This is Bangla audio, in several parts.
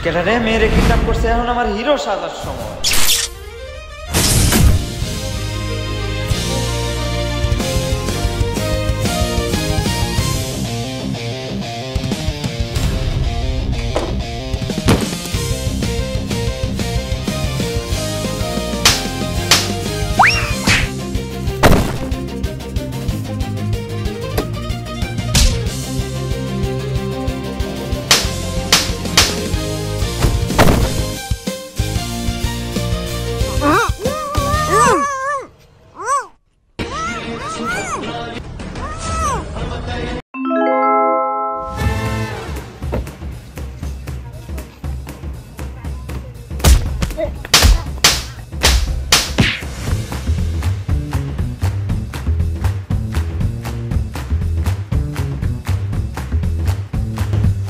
কেটারে মেরে কিডন্যাপ করছে, এখন আমার হিরো সাজার সময়।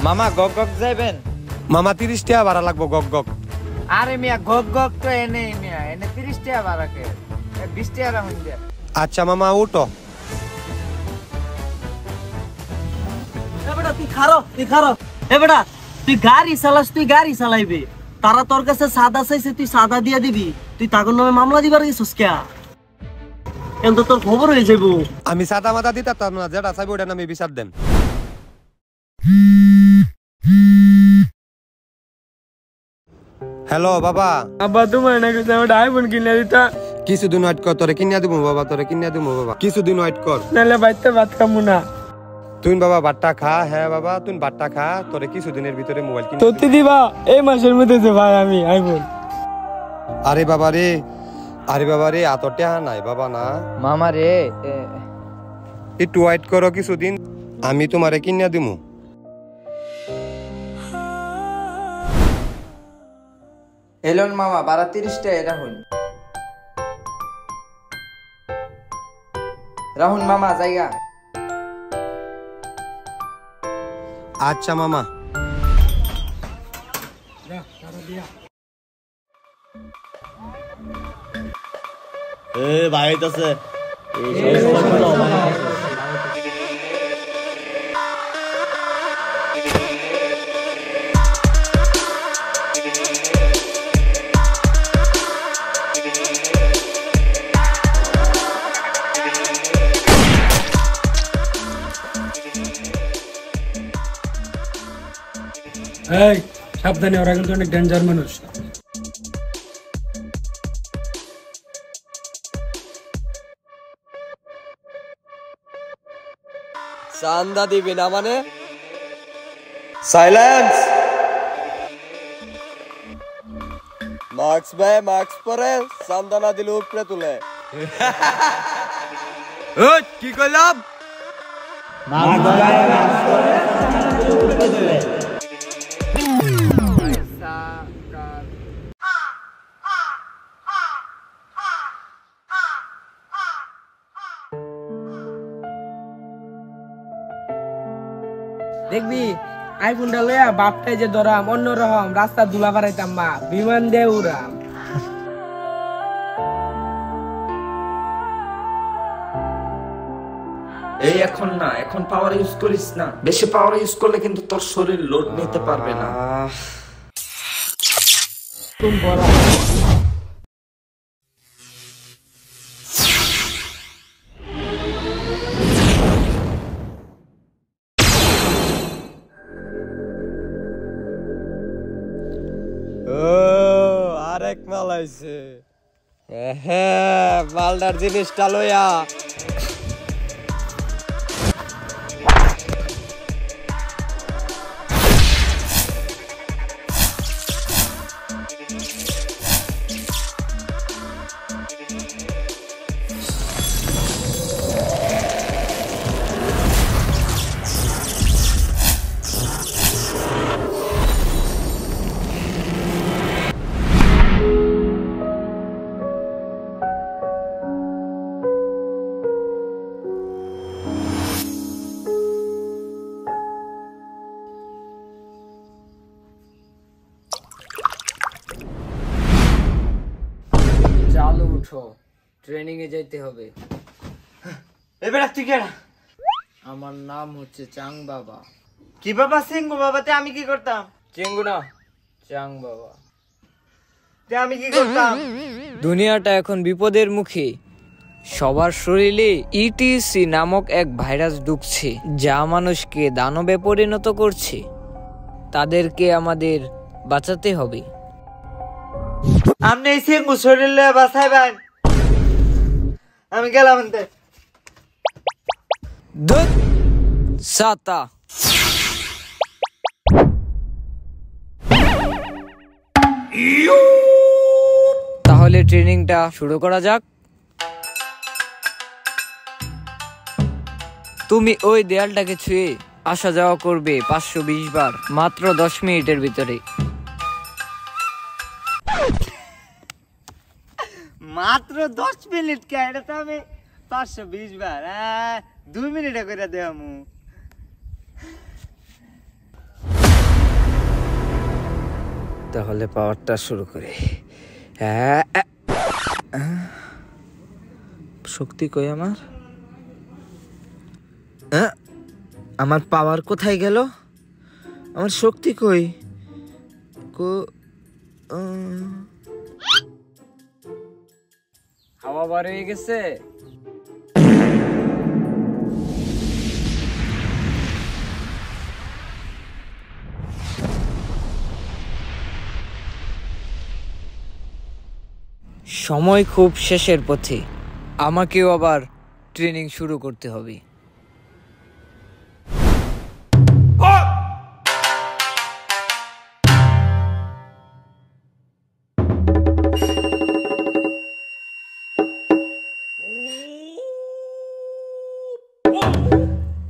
মামা গক গক যাইবেন? মামা 30 টাকা ভাড়া লাগবো গক গক। আরে মিয়া গক গক তো এনে মিয়া, এনে 30 টাকা ভাড়া কে, 20 টাকা রাখুন দে। আচ্ছা মামা উঠো। এ বেটা তুই খারো। এ বেটা তুই গাড়ি চালাস, তুই গাড়ি চালাইবি, তারা তোর কাছে সাদা চাইছে, তুই সাদা দিয়া দিবি? তুই তাগর নামে মামলা দিবার গেছিস কে? কিন্তু তোর খবর হয়ে যাবো। আমি সাদা মাদা দিতাম না, যেটা চাইবো ওটা নামে বিচার দেন। হ্যালো বাবা। আব্বা তোমার নাকি একটা আইফোন কিনে দিতা। কিছুদিন ওয়েট কর, তোরে কিনে দিব বাবা, তোরে কিনে দিব বাবা, কিছুদিন ওয়েট কর। নাহলে বাইতে ভাত খামু না। তুই বাবা ভাতটা খা। হ্যাঁ বাবা তুই ভাতটা খা, তোরে কিছুদিনের ভিতরে মোবাইল কিনে সত্যি দিবা এই মাসের মধ্যে যে ভাই আমি আইফোন। আরে বাবা রে আতটা নাই বাবা না। মামা রে একটু ওয়েট করো কিছুদিন, আমি তোমারে কিনে দিমু। এলন মামা 12-30 টাকা রাহুল মামা জায়গা। আচ্ছা মামা। ভাই আছে সাবধানে, ওরা কিন্তু অনেক ডেঞ্জার মানুষ। চান্দা দিবি না মানে? সাইলেন্স। মাস্ক ভাই মাস্ক পরে, চান্দা না দিলে উপরে তুলে। কি করলাম? দেখবি আইফোনটা লইয়া বাপটাই যে ধরাম অন্যরকম রাস্তা দুলা বাড়াইতাম, মা বিমান দিয়ে উড়াম। এই এখন না, এখন পাওয়ার ইউজ করিস না, বেশি পাওয়ার ইউজ করলে কিন্তু তোর শরীর লোড নিতে পারবে না। আরেক মাল আইছে। হ্যাঁ মালদার জিনিসটা লইয়া। চালু উঠো, ট্রেনিং এ যেতে হবে। এবার তুই কে? আমার নাম হচ্ছে চাং বাবা। কি বাবা? সিংহ বাবাতে আমি কি করতাম? চেঙ্গু না, চাং বাবা। আমি কি করতাম? দুনিয়াটা এখন বিপদের মুখে। সবার শরীরে ইটিসি নামক এক ভাইরাস ঢুকছে, যা মানুষকে দানবে পরিণত করছে। তাদেরকে আমাদের বাঁচাতে হবে। আপনি এই সিঙ্গু শরীরে বাঁচাইবেন, আমি গেলাম আনতে। সাতা তাহলে ট্রেনিংটা শুরু করা যাক। তুমি ওই দেয়ালটাকে ছুঁয়ে আসা যাওয়া করবে 520 বার মাত্র 10 মিনিটের ভিতরে। মাত্র 10 মিনিট কে? এটা তো আমি 520 বার 2 মিনিটে করে দেবো। তাহলে পাওয়ারটা শুরু করে। শক্তি কই আমার? আমার পাওয়ার কোথায় গেল? আমার শক্তি কই? হাওয়া বার হয়ে গেছে। সময় খুব শেষের পথে, আমাকেও আবার ট্রেনিং শুরু করতে হবে।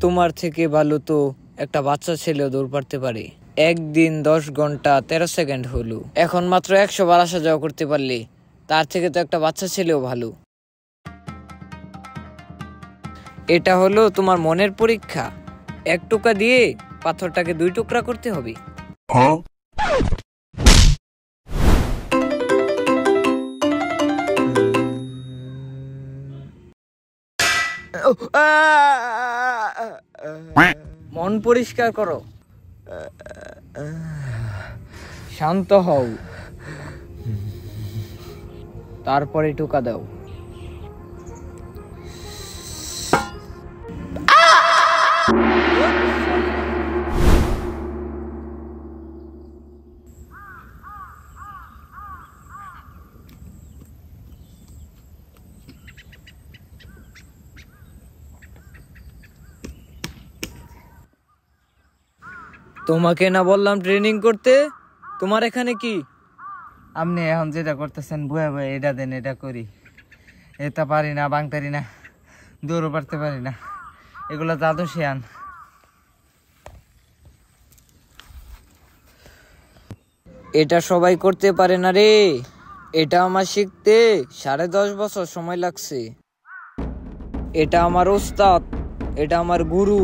তোমার থেকে ভালো তো একটা বাচ্চা ছেলেও দৌড় পারতে পারে। একদিন 10 ঘন্টা 13 সেকেন্ড হলো। এখন মাত্র 100 বার আসা যাওয়া করতে পারলে তার থেকে তো একটা বাচ্চা ছেলেও ভালো। এটা হলো তোমার মনের পরীক্ষা। 1 টুকরা দিয়ে পাথরটাকে 2 টুকরা করতে হবে। মন পরিষ্কার করো, শান্ত হও, তারপরে টুকা দাও। তোমাকে না বললাম ট্রেনিং করতে? তোমার এখানে কি? আপনি এখন যেটা করতেছেন বয়ে বয়ে এটা দেন, এটা করি। এটা পারি না, বাংতারি না, দৌড়ও পারতে পারি না। এগুলো জাদু শিয়ান। এটা সবাই করতে পারে না রে। এটা আমার শিখতে 10.5 বছর সময় লাগছে। এটা আমার ওস্তাদ, এটা আমার গুরু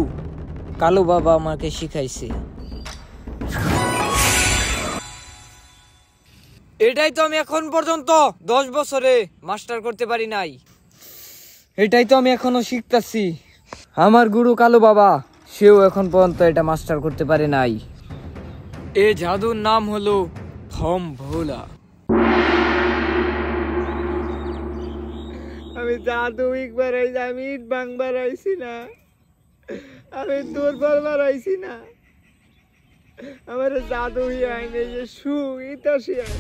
কালু বাবা আমাকে শিখাইছে। এটাই তো আমি এখন পর্যন্ত 10 বছরে মাস্টার করতে পারি নাই। এটাই তো আমি এখনো শিখতাছি। আমার গুরু কালু বাবা, সেও এখন পর্যন্ত এটা মাস্টার করতে পারে নাই। এই জাদুর নাম হলো থম ভোলা। আমি জাদু একবার আইছি, আমি ইট ভাঙবার আইছি না, আমি দুর্বল বাড়াইছি না। আমার জাদু আইনে যে সু ইতা শিয়ান।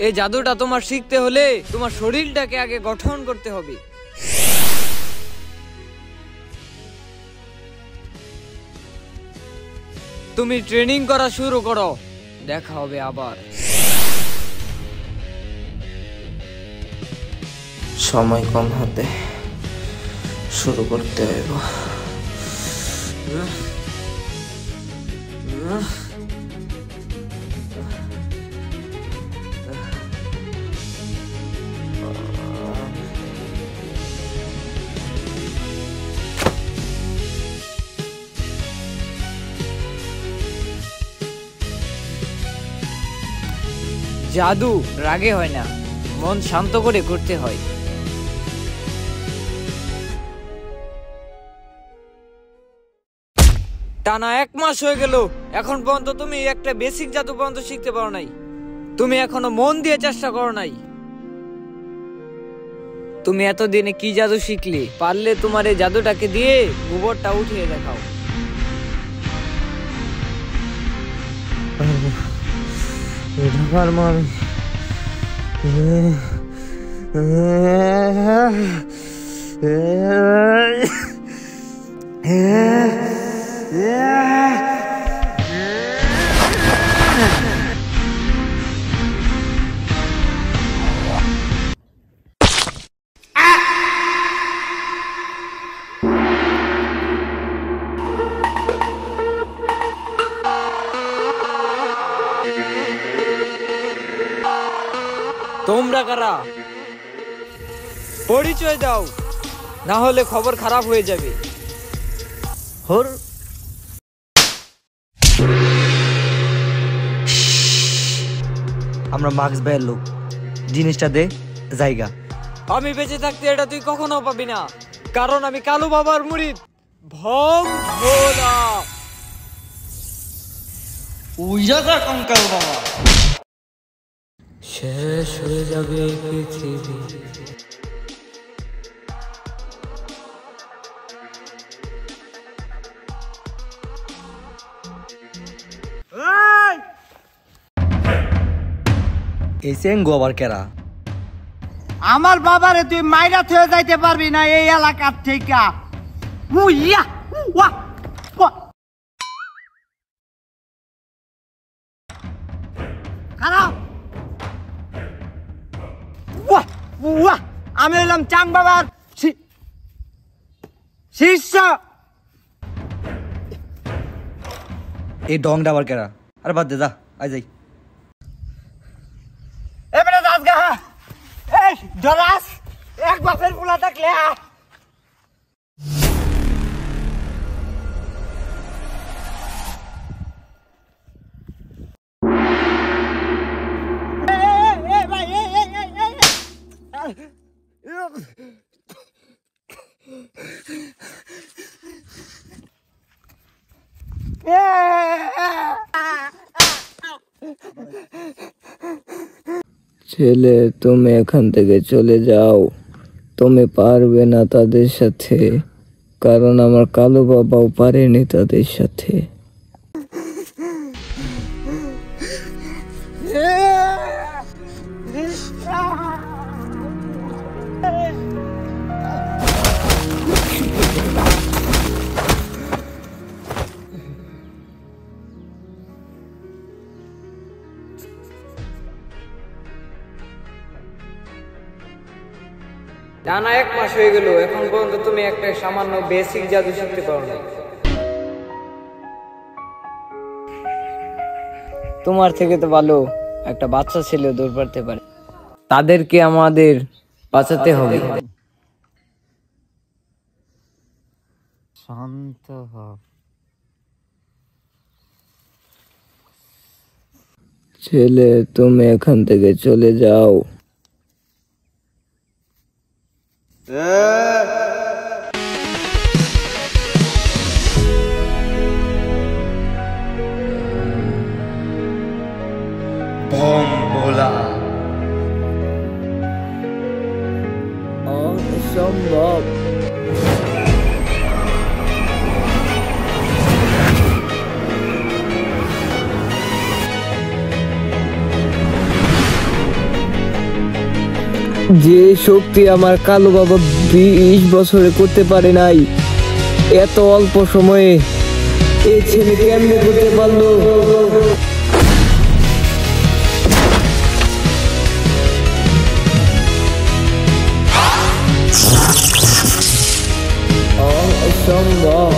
এই জাদুটা তোমার শিখতে হলে তোমার শরীরটাকে আগে গঠন করতে হবে। তুমি ট্রেনিং করা শুরু করো, দেখা হবে আবার। সময় কম হাতে, শুরু করতে হইব। জাদু রাগে হয় না, মন শান্ত করে করতে হয়। টানা 1 মাস হয়ে গেল, এখন পর্যন্ত তুমি একটা বেসিক জাদু পর্যন্ত শিখতে পারো নাই। তুমি এখনো মন দিয়ে চেষ্টা করো নাই। তুমি এতদিনে কি জাদু শিখলে? পারলে তোমার এই জাদুটাকে দিয়ে গোবরটা উঠিয়ে দেখাও। এটা পারবো আমি। তোমরা কারা? পরিচয় দাও, না হলে খবর খারাপ হয়ে যাবে। হর আমরা মার্কস ভাইয়ের লোক, জিনিসটা দে জায়গা। আমি বেঁচে থাকতে এটা তুই কখনো পাবি না, কারণ আমি কালু বাবার মুরিদ ভং ভোলা। ওই জায়গা কঙ্কাল বাবা। শেষ হয়ে যাবে পৃথিবী। এই সেঙ্গু আবার কেরা? আমার বাবারে তুই মাইরা থয়ে যাইতে পারবি না এই এলাকার থেকে। উইয়া ওয়া ওয়া খারাপ। ওয়া ওয়া আমি হইলাম চাং বাবার শিষ্য। এই ডংটা আবার কেরা? আরে বাদ দে, যা আই যাই। এবারে দাস গা এই ডরাস এক বাপের পোলা থাকলে ছেলে, তুমি এখান থেকে চলে যাও। তুমি পারবে না তাদের সাথে, কারণ আমার কালু বাবাও পারেনি তাদের সাথে। টানা 1 মাস হয়ে গেল, এখন পর্যন্ত তুমি একটা সামান্য বেসিক জাদু শিখতে পারো না। তোমার থেকে তো ভালো একটা বাচ্চা ছেলে দৌড় পারতে পারে। তাদেরকে আমাদের বাঁচাতে হবে। শান্ত হও। ছেলে, তুমি এখান থেকে চলে যাও। ভং ভোলা। অসম্ভব। যে শক্তি আমার কালু বাবা 20 বছরে করতে পারে নাই, এত অল্প সময়ে এই ছেলে কেমনে করতে পারলো? অসম্ভব।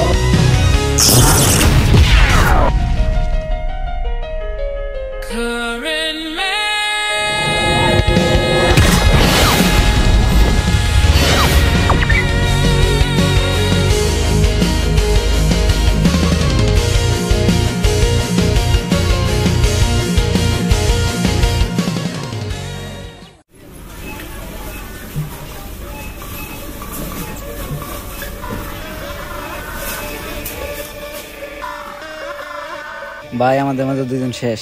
ভাই আমাদের মাঝে দুজন শেষ।